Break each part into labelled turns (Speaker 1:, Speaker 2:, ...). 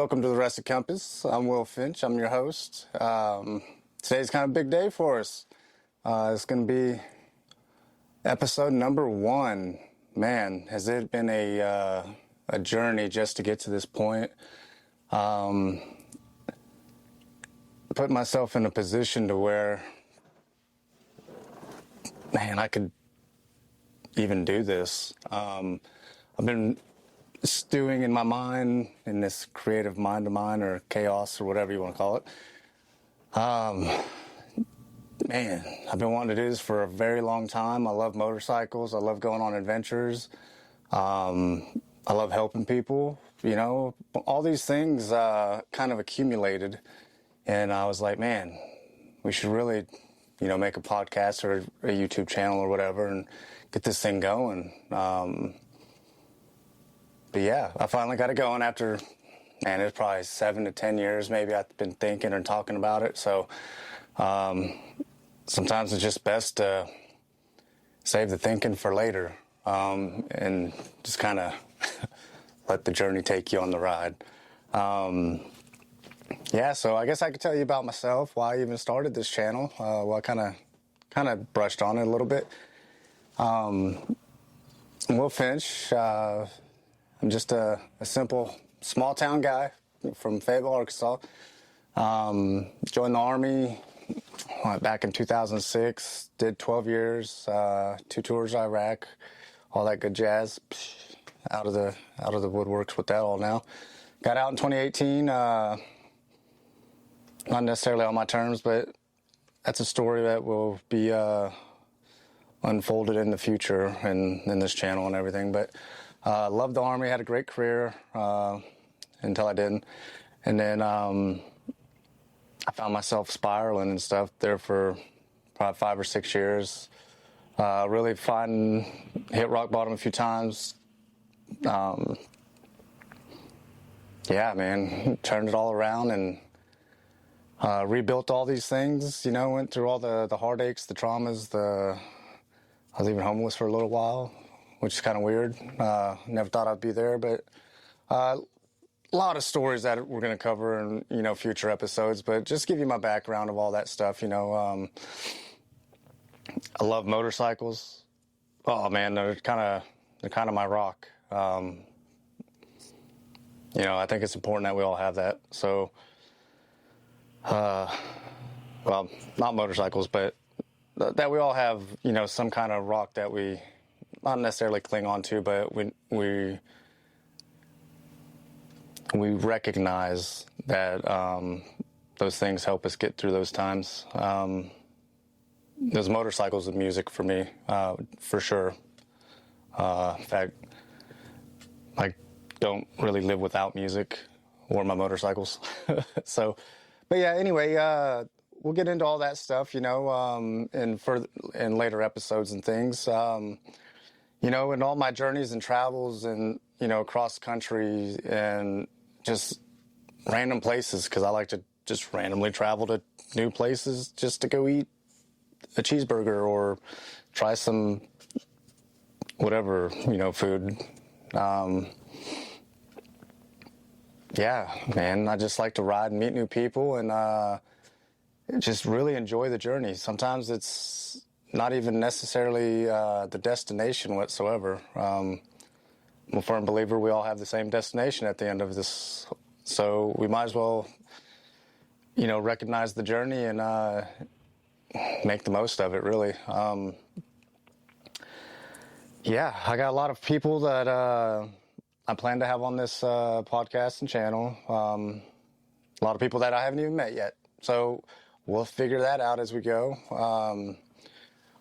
Speaker 1: Welcome to the Rustic Compass. I'm Will Finch. I'm your host. Today's kind of a big day for us. It's going to be episode number 1. Man, has it been a journey just to get to this point. Put myself in a position to where, man, I could even do this. I've been stewing in my mind, in this creative mind of mine, or chaos, or whatever you want to call it. Man, I've been wanting to do this for a very long time. I love motorcycles. I love going on adventures. I love helping people. You know, all these things kind of accumulated, and I was like, man, we should really, make a podcast or a YouTube channel or whatever and get this thing going. But yeah, I finally got it going after, man, it's probably 7 to 10 years maybe I've been thinking and talking about it. So sometimes it's just best to save the thinking for later, and just kind of let the journey take you on the ride. Yeah, so I guess I could tell you about myself, why I even started this channel. Well, I kind of brushed on it a little bit. Will Finch. I'm just a simple small town guy from Fayetteville, Arkansas. Joined the Army back in 2006. Did 12 years, 2 tours to Iraq, all that good jazz. Out of the woodworks with that all now. Got out in 2018. Not necessarily on my terms, but that's a story that will be unfolded in the future and in this channel and everything. But loved the Army, had a great career until I didn't. And then I found myself spiraling and stuff there for probably 5 or 6 years. Really hit rock bottom a few times. Yeah, man, turned it all around and rebuilt all these things, went through all the heartaches, the traumas, I was even homeless for a little while, which is kind of weird. Never thought I'd be there, but a lot of stories that we're going to cover in, future episodes, but just give you my background of all that stuff, I love motorcycles. Oh man, they're kind of my rock. I think it's important that we all have that. So, well, not motorcycles, but that we all have, some kind of rock that we not necessarily cling on to, but we recognize that those things help us get through those times. Those motorcycles and music for me, for sure. In fact, I don't really live without music or my motorcycles. So, but yeah, anyway, we'll get into all that stuff, in later episodes and things. In all my journeys and travels and, across country and just random places, because I like to just randomly travel to new places just to go eat a cheeseburger or try some whatever, food. Yeah, man, I just like to ride and meet new people and just really enjoy the journey. Sometimes it's not even necessarily the destination whatsoever. I'm a firm believer we all have the same destination at the end of this, so we might as well, recognize the journey and make the most of it, really. Yeah, I got a lot of people that I plan to have on this podcast and channel. A lot of people that I haven't even met yet, so we'll figure that out as we go.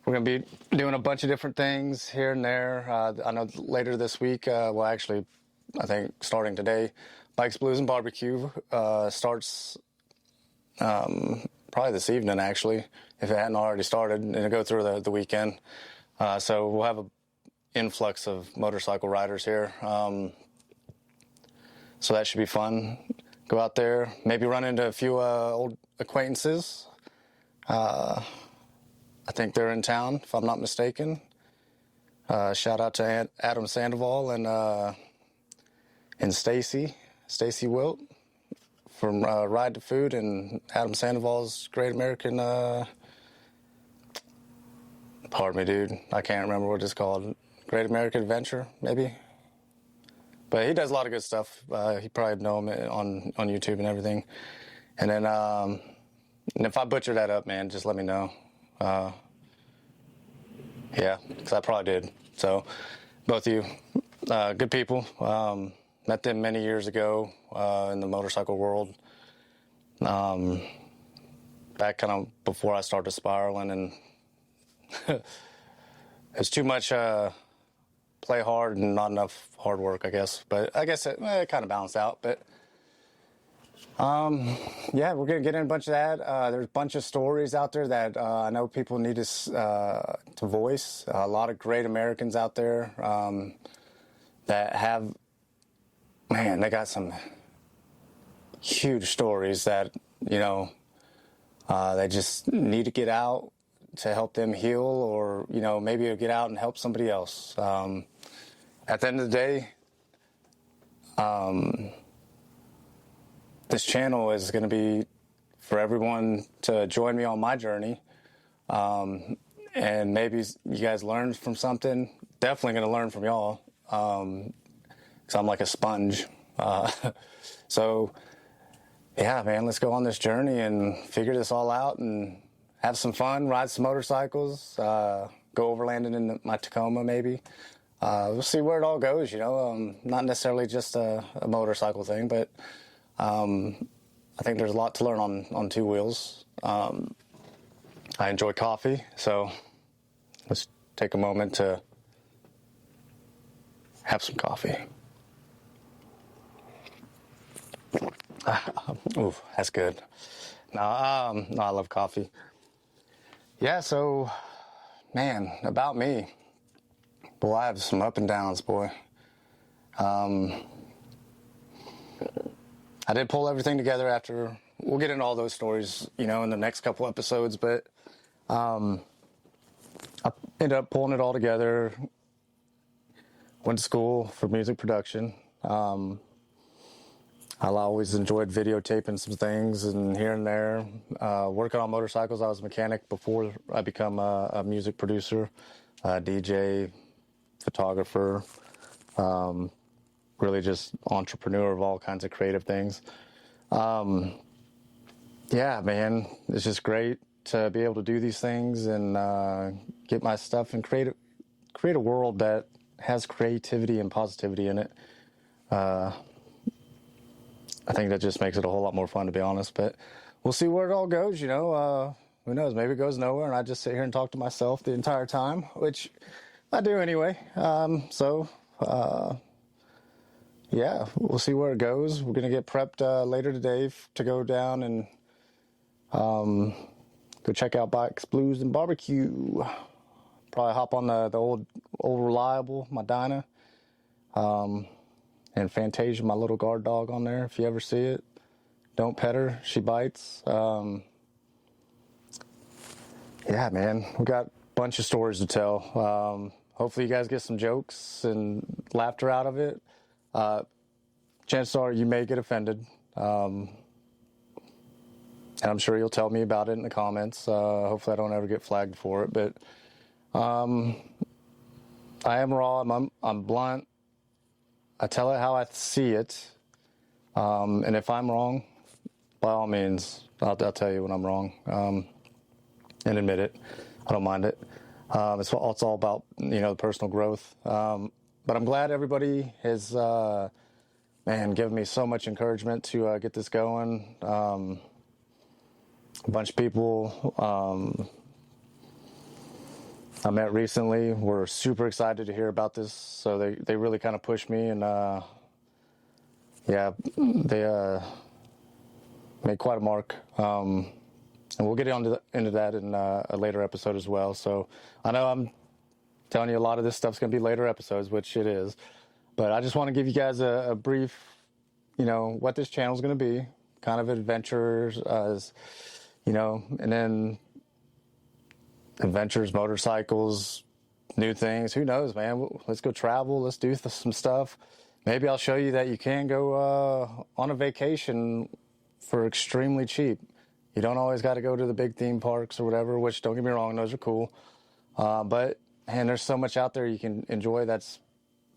Speaker 1: We're going to be doing a bunch of different things here and there. I know later this week, I think starting today, Bikes, Blues, and Barbecue starts probably this evening, actually, if it hadn't already started, and it'll go through the weekend. So we'll have an influx of motorcycle riders here. So that should be fun. Go out there, maybe run into a few old acquaintances. I think they're in town, if I'm not mistaken. Shout out to Adam Sandoval and Stacy Wilt. from Ride to Food and Adam Sandoval's Great American, pardon me, dude, I can't remember what it's called. Great American Adventure, maybe? But he does a lot of good stuff. You probably know him on YouTube and everything. And then, and if I butcher that up, man, just let me know. Yeah, because I probably did. So, both of you, good people. Met them many years ago in the motorcycle world. Back kind of before I started spiraling, and it's too much play hard and not enough hard work, I guess. But I guess it kind of balanced out. But yeah, we're gonna get in a bunch of that. There's a bunch of stories out there that I know people need to voice. A lot of great Americans out there that have, man, they got some huge stories that, you know, they just need to get out to help them heal, or, you know, maybe get out and help somebody else. At the end of the day, this channel is going to be for everyone to join me on my journey. And maybe you guys learned from something. Definitely going to learn from y'all. Because I'm like a sponge. So, yeah, man, let's go on this journey and figure this all out and have some fun, ride some motorcycles, go overlanding in my Tacoma maybe. We'll see where it all goes, you know. Not necessarily just a motorcycle thing, but I think there's a lot to learn on two wheels. I enjoy coffee, so let's take a moment to have some coffee. Ooh, that's good. No, I love coffee. Yeah, so, man, about me. Boy, I have some up and downs, boy. I did pull everything together after. We'll get into all those stories, you know, in the next couple episodes, but I ended up pulling it all together. Went to school for music production. I always enjoyed videotaping some things and here and there. Working on motorcycles, I was a mechanic before I become a music producer, DJ, photographer, really just entrepreneur of all kinds of creative things. Yeah, man, it's just great to be able to do these things and get my stuff and create a world that has creativity and positivity in it. I think that just makes it a whole lot more fun, to be honest. But we'll see where it all goes, you know. Who knows? Maybe it goes nowhere, and I just sit here and talk to myself the entire time, which I do anyway. Yeah, we'll see where it goes. We're going to get prepped later today to go down and go check out Bikes, Blues, and Barbecue. Probably hop on the old reliable, my Dyna. And Fantasia, my little guard dog, on there. If you ever see it, don't pet her. She bites. Yeah, man, we got a bunch of stories to tell. Hopefully you guys get some jokes and laughter out of it. Chances are you may get offended. And I'm sure you'll tell me about it in the comments. Hopefully I don't ever get flagged for it. But I am raw. I'm blunt. I tell it how I see it, and if I'm wrong, by all means, I'll tell you when I'm wrong, and admit it. I don't mind it. It's all about, you know, personal growth. But I'm glad everybody has, given me so much encouragement to get this going. A bunch of people I met recently were super excited to hear about this, so they really kind of pushed me, and yeah, they made quite a mark, and we'll get into that in a later episode as well. So I know I'm telling you a lot of this stuff's going to be later episodes, which it is, but I just want to give you guys a brief, you know, what this channel is going to be, kind of adventures, as you know, and then adventures, motorcycles, new things. Who knows, man? Let's go travel. Let's do some stuff. Maybe I'll show you that you can go on a vacation for extremely cheap. You don't always got to go to the big theme parks or whatever, which don't get me wrong, those are cool. But man, there's so much out there you can enjoy that's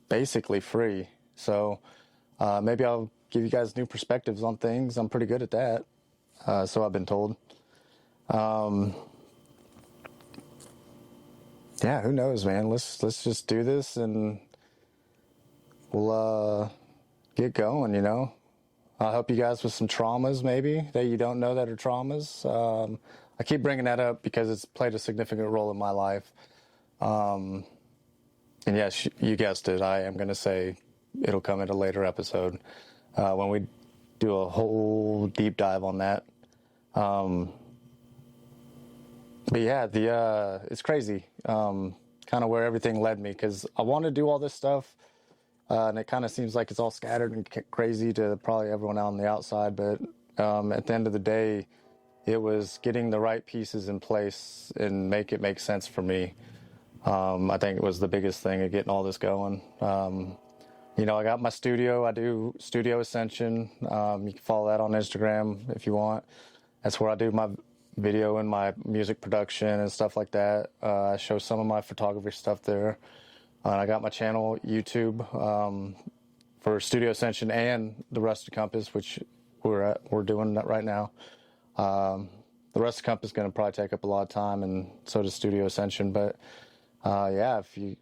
Speaker 1: basically free. So maybe I'll give you guys new perspectives on things. I'm pretty good at that. So I've been told. Yeah, who knows, man? Let's just do this and we'll get going, you know. I'll help you guys with some traumas maybe that you don't know that are traumas. I keep bringing that up because it's played a significant role in my life. And yes, you guessed it. I am going to say it'll come in a later episode when we do a whole deep dive on that. But yeah, it's crazy, kind of where everything led me, because I want to do all this stuff, and it kind of seems like it's all scattered and crazy to probably everyone out on the outside. But at the end of the day, it was getting the right pieces in place and make it make sense for me. I think it was the biggest thing of getting all this going. You know, I got my studio. I do Studio Ascension. You can follow that on Instagram if you want. That's where I do my video and my music production and stuff like that. I show some of my photography stuff there. I got my channel YouTube for Studio Ascension and the Rusted Compass, which we're doing that right now. The Rusted Compass is going to probably take up a lot of time, and so does Studio Ascension. But yeah, if you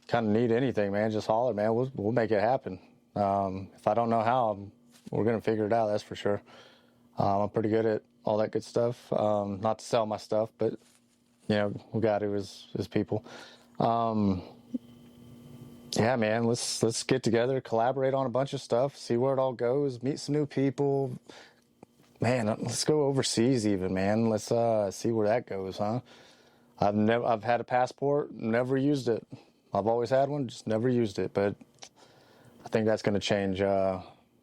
Speaker 1: kind of need anything, man, just holler, man. We'll make it happen. If I don't know how, we're going to figure it out. That's for sure. I'm pretty good at all that good stuff. Not to sell my stuff, but you know, we got to as people. Yeah, man, let's get together, collaborate on a bunch of stuff, see where it all goes, meet some new people. Man, let's go overseas even, man. Let's see where that goes, huh? I've had a passport, never used it. I've always had one, just never used it. But I think that's going to change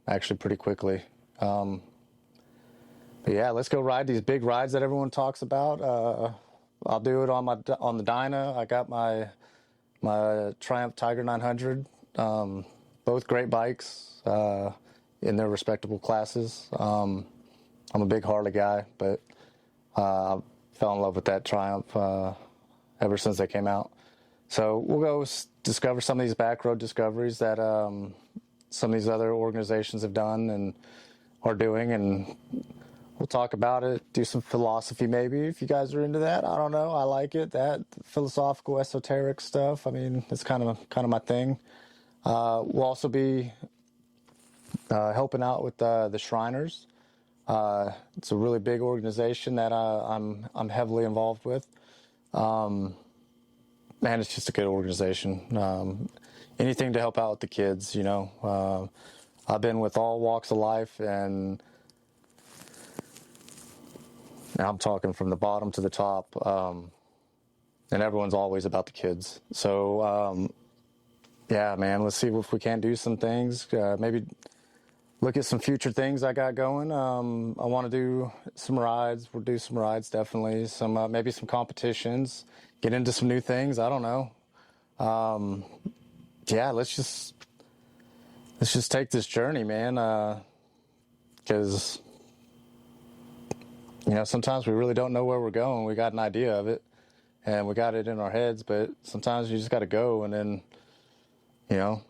Speaker 1: actually pretty quickly. But yeah, let's go ride these big rides that everyone talks about. I'll do it on the Dyna. I got my Triumph Tiger 900. Both great bikes in their respectable classes. I'm a big Harley guy, but I fell in love with that Triumph ever since they came out. So we'll go discover some of these back road discoveries that some of these other organizations have done and are doing, and we'll talk about it, do some philosophy maybe, if you guys are into that. I don't know. I like it, that philosophical, esoteric stuff. I mean, it's kind of my thing. We'll also be helping out with the Shriners. It's a really big organization that I'm heavily involved with. Man, it's just a good organization. Anything to help out with the kids, you know. I've been with all walks of life, and I'm talking from the bottom to the top, and everyone's always about the kids. So, yeah, man, let's see if we can't do some things. Maybe look at some future things I got going. I want to do some rides. We'll do some rides, definitely. Some maybe some competitions. Get into some new things. I don't know. Yeah, let's just take this journey, man. Because you know, sometimes we really don't know where we're going. We got an idea of it, and we got it in our heads, but sometimes you just got to go, and then, you know,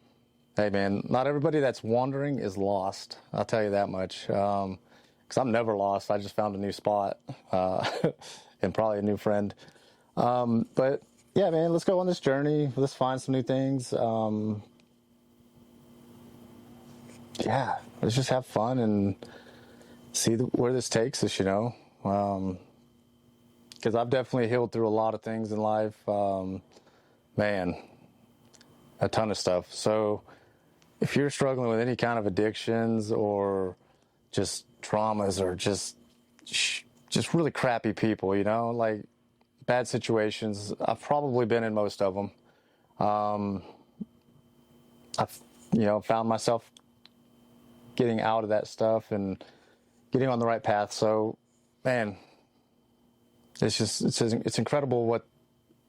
Speaker 1: hey, man, not everybody that's wandering is lost. I'll tell you that much. Because I'm never lost. I just found a new spot and probably a new friend. But, yeah, man, let's go on this journey. Let's find some new things. Yeah, let's just have fun and see where this takes us, you know. Because I've definitely healed through a lot of things in life. Man, a ton of stuff. So if you're struggling with any kind of addictions or just traumas or just really crappy people, you know, like bad situations, I've probably been in most of them. I've, you know, found myself getting out of that stuff and getting on the right path. So, man, it's incredible what,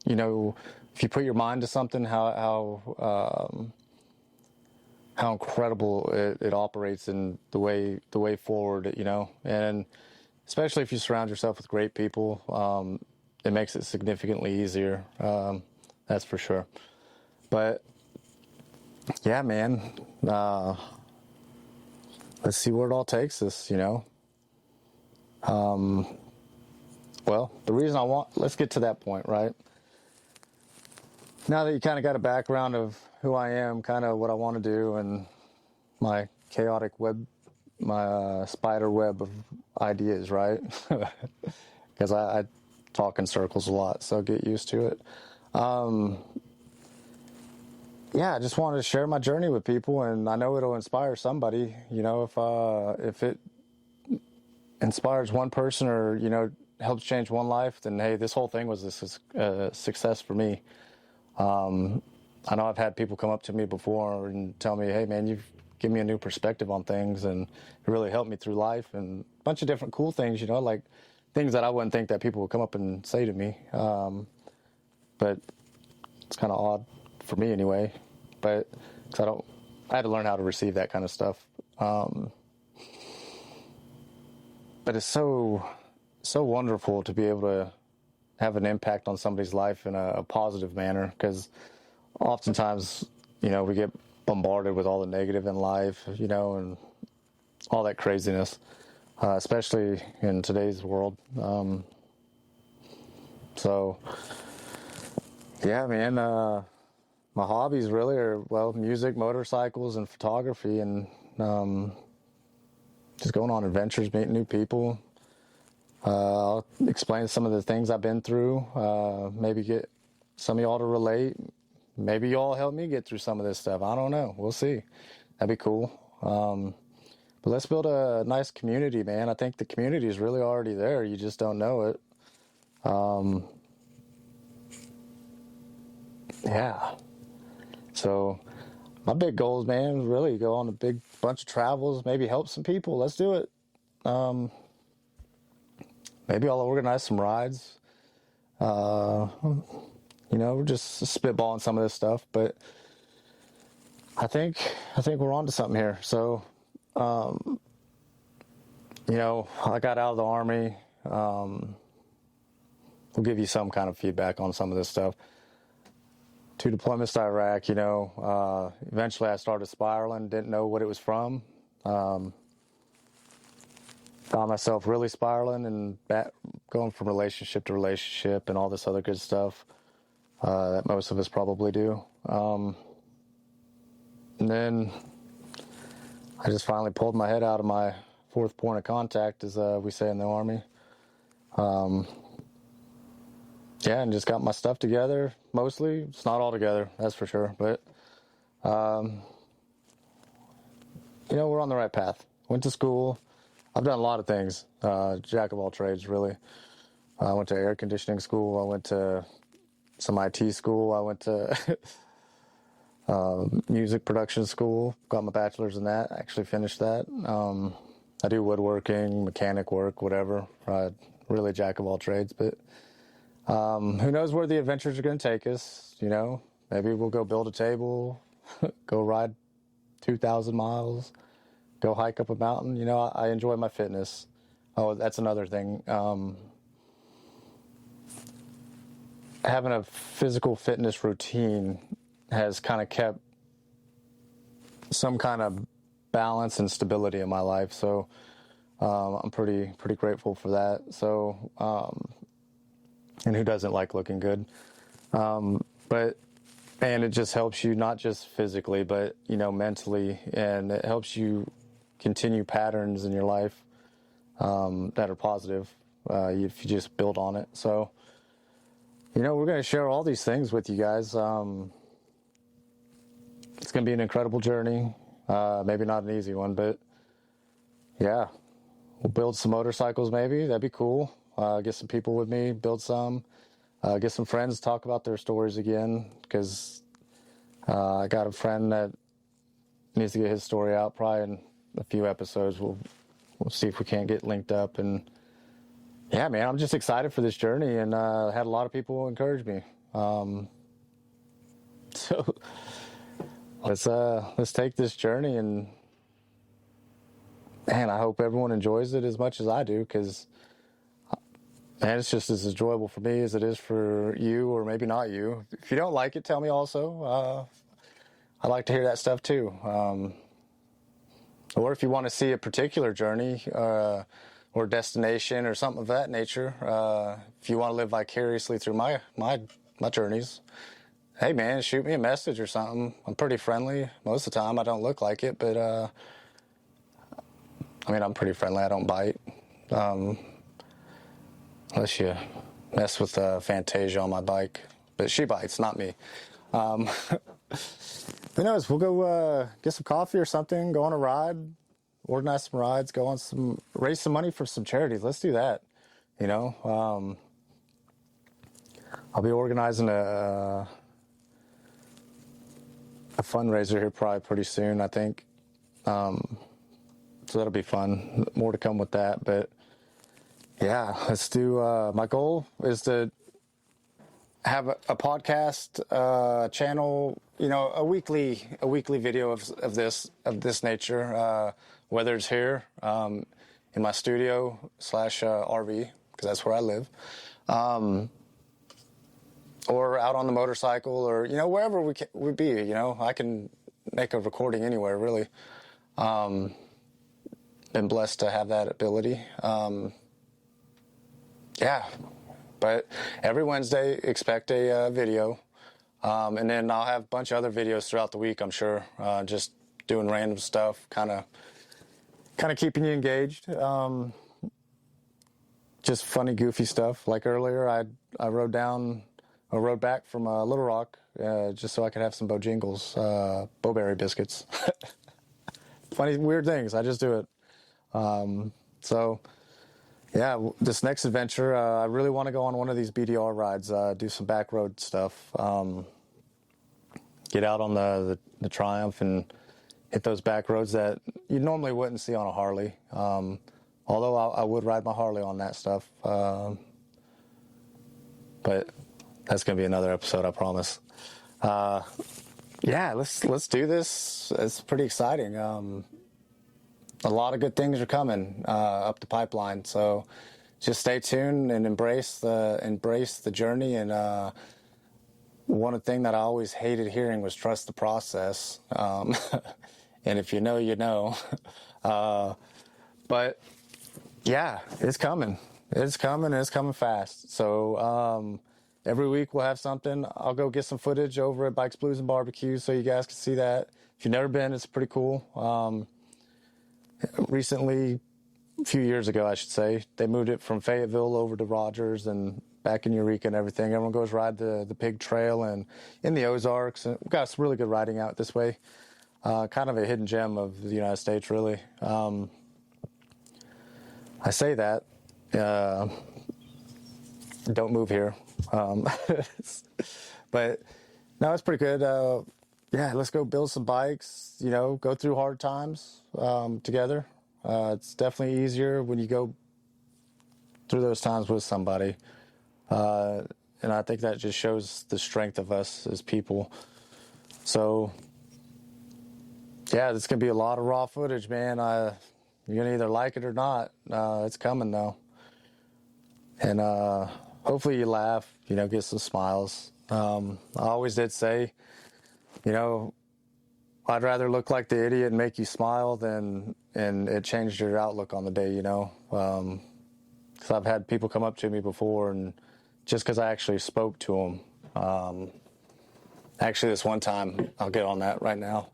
Speaker 1: you know, if you put your mind to something, how how incredible it operates in the way forward, and especially if you surround yourself with great people, it makes it significantly easier. That's for sure. But yeah, man, let's see where it all takes us, Well, the reason let's get to that point, right? Now that you kind of got a background of who I am, kind of what I want to do, and my chaotic web, my spider web of ideas, right? Because I talk in circles a lot, so get used to it. Yeah, I just wanted to share my journey with people, and I know it'll inspire somebody. If it inspires one person, or helps change one life, then hey, this whole thing was a success for me. I know I've had people come up to me before and tell me, hey man, you've given me a new perspective on things, and it really helped me through life, and a bunch of different cool things, like things that I wouldn't think that people would come up and say to me. But it's kind of odd for me anyway, but because I had to learn how to receive that kind of stuff. But it's so wonderful to be able to have an impact on somebody's life in a positive manner, because oftentimes, we get bombarded with all the negative in life, and all that craziness, especially in today's world. So, yeah, man, my hobbies really are, well, music, motorcycles, and photography, and just going on adventures, meeting new people. I'll explain some of the things I've been through, maybe get some of y'all to relate. Maybe y'all help me get through some of this stuff. I don't know. We'll see. That'd be cool. But let's build a nice community, man. I think the community is really already there. You just don't know it. Yeah. So my big goals, man, really go on a big bunch of travels, maybe help some people. Let's do it. Maybe I'll organize some rides. We're just spitballing some of this stuff, but I think we're on to something here. So, I got out of the Army. We'll give you some kind of feedback on some of this stuff. 2 deployments to Iraq, eventually I started spiraling, didn't know what it was from. Found myself really spiraling and going from relationship to relationship and all this other good stuff that most of us probably do. And then I just finally pulled my head out of my fourth point of contact, as we say in the Army. And just got my stuff together, mostly. It's not all together, that's for sure. But, we're on the right path. Went to school. I've done a lot of things, jack of all trades, really. I went to air conditioning school. I went to some IT school. I went to music production school, got my bachelor's in that, actually finished that. I do woodworking, mechanic work, whatever. Really jack of all trades, but who knows where the adventures are going to take us, Maybe we'll go build a table, go ride 2,000 miles, go hike up a mountain. I enjoy my fitness. Oh, that's another thing. Having a physical fitness routine has kind of kept some kind of balance and stability in my life. So I'm pretty grateful for that. So, and who doesn't like looking good? And it just helps you not just physically, but, mentally, and it helps you continue patterns in your life that are positive if you just build on it. So, we're going to share all these things with you guys. It's going to be an incredible journey. Maybe not an easy one, but yeah, we'll build some motorcycles maybe. That'd be cool. Get some people with me, build some. Get some friends to talk about their stories again, because I got a friend that needs to get his story out probably in a few episodes. We'll see if we can't get linked up. And yeah, man, I'm just excited for this journey, and had a lot of people encourage me. So let's take this journey, and man, I hope everyone enjoys it as much as I do, because man, it's just as enjoyable for me as it is for you, or maybe not you. If you don't like it, tell me also. I like to hear that stuff too. Or if you want to see a particular journey or destination or something of that nature, if you want to live vicariously through my journeys, hey man, shoot me a message or something. I'm pretty friendly most of the time. I don't look like it, but I mean, I'm pretty friendly. I don't bite. Unless you mess with Fantasia on my bike. But she bites, not me. Who knows? We'll go get some coffee or something, go on a ride, organize some rides, raise some money for some charities. Let's do that. You know, I'll be organizing a fundraiser here probably pretty soon, I think. So that'll be fun. More to come with that, but yeah, let's do. My goal is to have a podcast channel. You know, a weekly video of this nature. Whether it's here in my studio / RV, because that's where I live, or out on the motorcycle, or you know, wherever we be. You know, I can make a recording anywhere really. Been blessed to have that ability. Yeah, but every Wednesday expect a video, and then I'll have a bunch of other videos throughout the week, I'm sure, just doing random stuff, kind of keeping you engaged, just funny, goofy stuff. Like earlier, I rode back from Little Rock, just so I could have some Bojangles, Bowberry biscuits. Funny, weird things, I just do it. So yeah, this next adventure, I really want to go on one of these BDR rides, do some back road stuff, get out on the Triumph and hit those back roads that you normally wouldn't see on a Harley. Although I would ride my Harley on that stuff. But that's going to be another episode, I promise. Yeah, let's do this. It's pretty exciting. A lot of good things are coming up the pipeline, so just stay tuned and embrace the journey. And one thing that I always hated hearing was trust the process. And if you know, you know. But yeah, it's coming. It's coming fast. So every week we'll have something. I'll go get some footage over at Bikes, Blues, and Barbecue so you guys can see that. If you've never been, it's pretty cool. Recently, a few years ago, I should say, they moved it from Fayetteville over to Rogers and back in Eureka and everything. Everyone goes ride the Pig Trail and in the Ozarks. And we've got some really good riding out this way. Kind of a hidden gem of the United States, really. I say that. Don't move here. But no, it's pretty good. Yeah, let's go build some bikes, you know, go through hard times together. It's definitely easier when you go through those times with somebody. And I think that just shows the strength of us as people. So, yeah, there's going to be a lot of raw footage, man. You're going to either like it or not. It's coming, though. And hopefully you laugh, you know, get some smiles. I always did say, you know, I'd rather look like the idiot and make you smile and it changed your outlook on the day, you know. Because I've had people come up to me before, and just because I actually spoke to them. Actually, this one time, I'll get on that right now.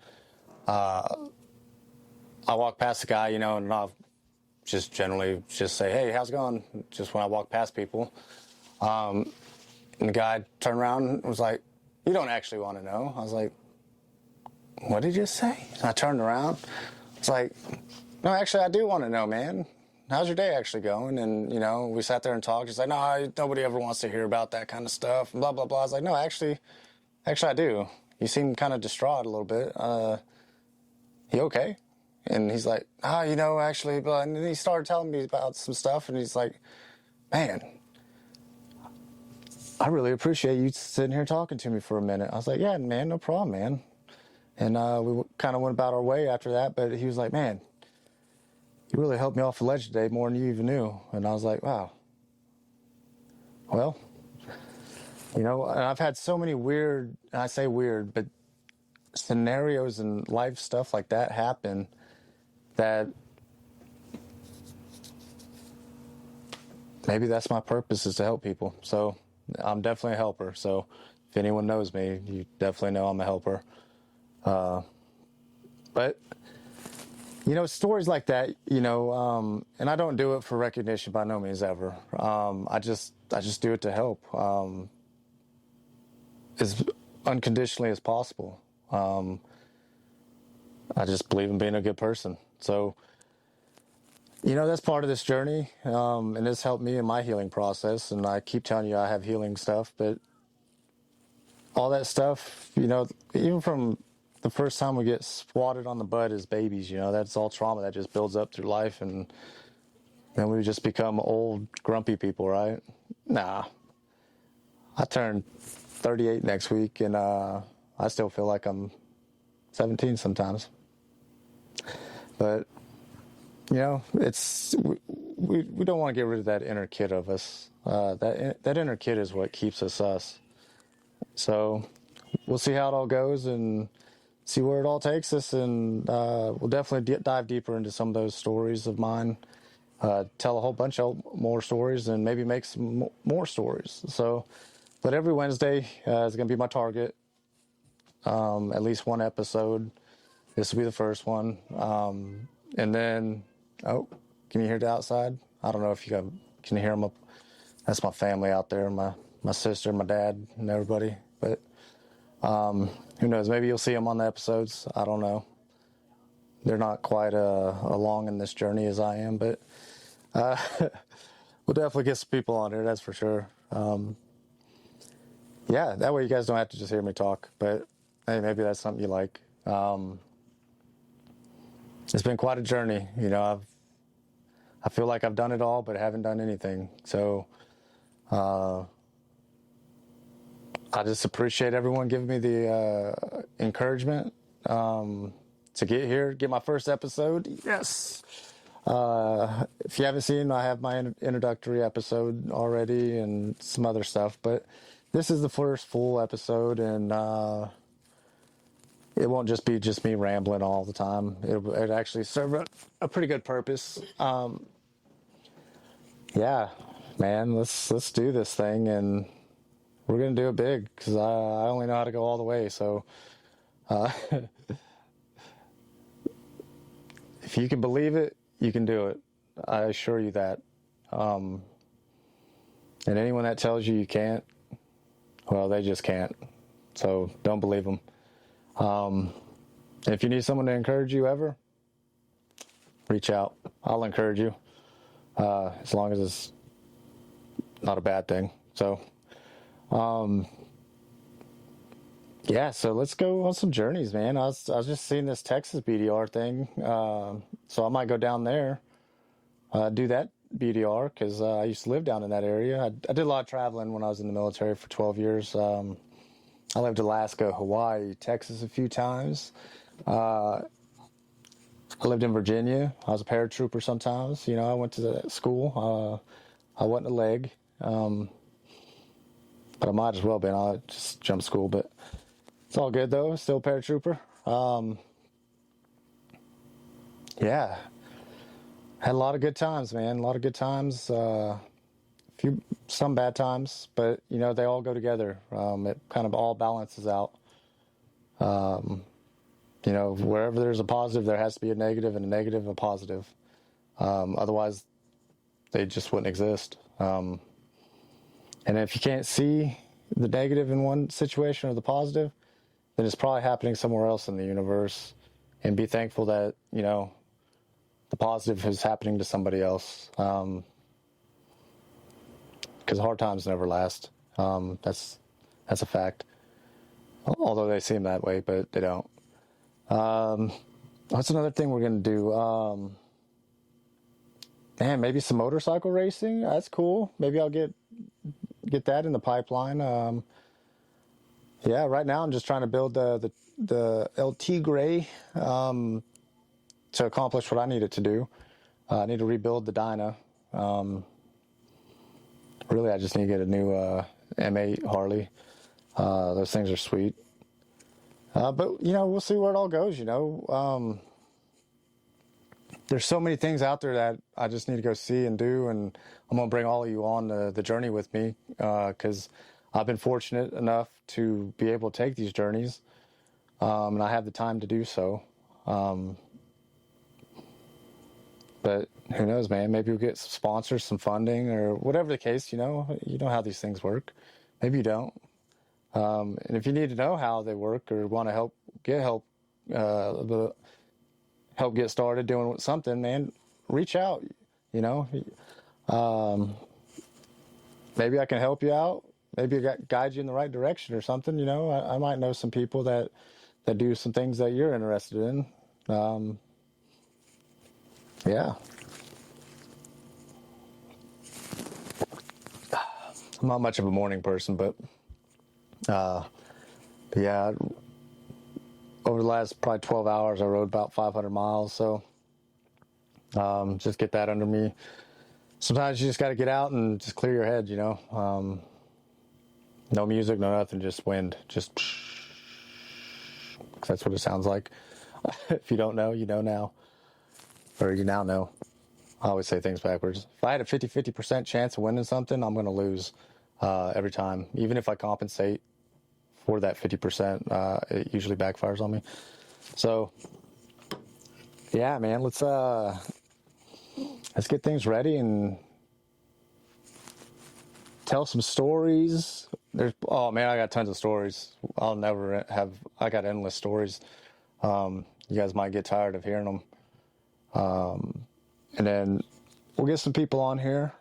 Speaker 1: I walk past a guy, you know, and I'll just generally just say, hey, how's it going? Just when I walk past people. And the guy turned around and was like, you don't actually want to know. I was like, what did you say? And I turned around. It's like, no, actually, I do want to know, man. How's your day actually going? And, you know, we sat there and talked. He's like, no, nobody ever wants to hear about that kind of stuff. And blah, blah, blah. I was like, no, actually, I do. You seem kind of distraught a little bit. You okay? And he's like, you know, actually, but and then he started telling me about some stuff, and he's like, man, I really appreciate you sitting here talking to me for a minute. I was like, yeah, man, no problem, man. And we kind of went about our way after that. But he was like, man, you really helped me off the ledge today more than you even knew. And I was like, wow, well, and I've had so many weird, and I say weird, but scenarios and life stuff like that happen that maybe that's my purpose, is to help people. So I'm definitely a helper. So if anyone knows me, you definitely know I'm a helper. But stories like that, and I don't do it for recognition by no means ever. I just do it to help, as unconditionally as possible. I just believe in being a good person. So, that's part of this journey, and it's helped me in my healing process. And I keep telling you I have healing stuff, but all that stuff, even from the first time we get swatted on the butt as babies, that's all trauma that just builds up through life, and then we just become old, grumpy people, right? Nah. I turned 38 next week, and I still feel like I'm 17 sometimes. But, it's we don't want to get rid of that inner kid of us. That inner kid is what keeps us us. So we'll see how it all goes and see where it all takes us, and we'll definitely dive deeper into some of those stories of mine, tell a whole bunch of more stories, and maybe make some more stories. So, but every Wednesday is going to be my target, at least one episode. This will be the first one, and then, oh, can you hear it outside? I don't know if you can hear them up. That's my family out there, my sister, my dad, and everybody. But who knows? Maybe you'll see them on the episodes. I don't know. They're not quite along in this journey as I am, but we'll definitely get some people on here, that's for sure. Yeah, that way you guys don't have to just hear me talk. But hey, maybe that's something you like. It's been quite a journey. I feel like I've done it all, but haven't done anything. So I just appreciate everyone giving me the encouragement to get here, get my first episode. Yes. If you haven't seen, I have my introductory episode already and some other stuff, but this is the first full episode, and it won't just be me rambling all the time. It actually serve a pretty good purpose. Yeah, man, let's do this thing, and we're gonna do it big, because I only know how to go all the way. So if you can believe it, you can do it. I assure you that. And anyone that tells you you can't, well, they just can't. So don't believe them. If you need someone to encourage you ever, reach out. I'll encourage you, as long as it's not a bad thing. So, yeah, so let's go on some journeys, man. I was just seeing this Texas BDR thing, so I might go down there, do that BDR, because I used to live down in that area. I did a lot of traveling when I was in the military for 12 years. I lived Alaska, Hawaii, Texas a few times. I lived in Virginia. I was a paratrooper sometimes. I went to the school. I wasn't a leg, but I might as well been. I just jumped school, but it's all good though. Still a paratrooper. Yeah, had a lot of good times, man. A lot of good times. Some bad times, but they all go together. It kind of all balances out. Wherever there's a positive, there has to be a negative, and a negative, a positive. Otherwise, they just wouldn't exist. And if you can't see the negative in one situation or the positive, then it's probably happening somewhere else in the universe. And be thankful that, the positive is happening to somebody else. Because hard times never last. That's a fact. Although they seem that way, but they don't. What's another thing we're going to do? Man, maybe some motorcycle racing. That's cool. Maybe I'll get that in the pipeline. Yeah, right now I'm just trying to build the the LT Gray to accomplish what I need it to do. I need to rebuild the Dyna. Really, I just need to get a new M8 Harley. Those things are sweet. But, we'll see where it all goes, There's so many things out there that I just need to go see and do, and I'm going to bring all of you on the journey with me, because I've been fortunate enough to be able to take these journeys, and I have the time to do so. But who knows, man? Maybe we'll get some sponsors, some funding, or whatever the case, you know how these things work. Maybe you don't. And if you need to know how they work or want to get help get started doing something, man, reach out, Maybe I can help you out. Maybe guide you in the right direction or something, I might know some people that do some things that you're interested in. Yeah. I'm not much of a morning person, but yeah, over the last probably 12 hours, I rode about 500 miles. So just get that under me. Sometimes you just got to get out and just clear your head, no music, no nothing, just wind. Just that's what it sounds like. If you don't know, you know now. Or you now know. I always say things backwards. If I had a 50% chance of winning something, I'm going to lose every time. Even if I compensate for that 50%, it usually backfires on me. So, yeah, man, let's get things ready and tell some stories. Oh man, I got tons of stories. I got endless stories. You guys might get tired of hearing them. And then we'll get some people on here.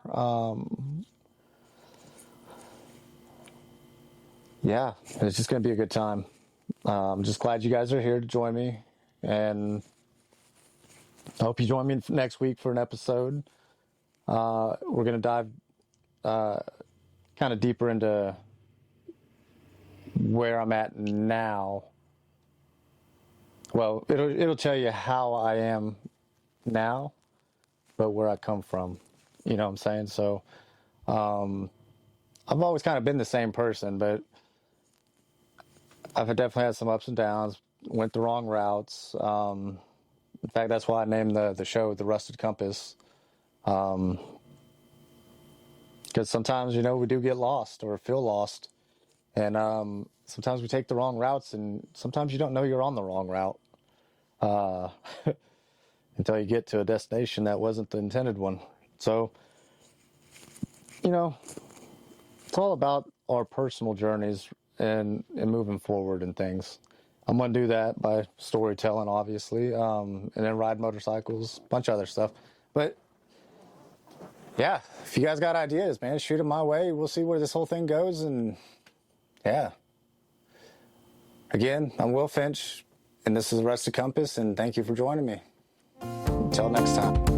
Speaker 1: Yeah, it's just going to be a good time. I'm just glad you guys are here to join me. And I hope you join me next week for an episode. We're going to dive kind of deeper into where I'm at now. Well, it'll tell you how I am now, but where I come from, you know what I'm saying? So, I've always kind of been the same person, but I've definitely had some ups and downs, went the wrong routes. In fact, that's why I named the show The Rusted Compass. Because sometimes, we do get lost or feel lost. And sometimes we take the wrong routes, and sometimes you don't know you're on the wrong route. Until you get to a destination that wasn't the intended one. So, it's all about our personal journeys and moving forward and things. I'm going to do that by storytelling, obviously, and then ride motorcycles, a bunch of other stuff. But, yeah, if you guys got ideas, man, shoot them my way. We'll see where this whole thing goes, and, yeah. Again, I'm Will Finch, and this is The Rusted Compass, and thank you for joining me. Until next time.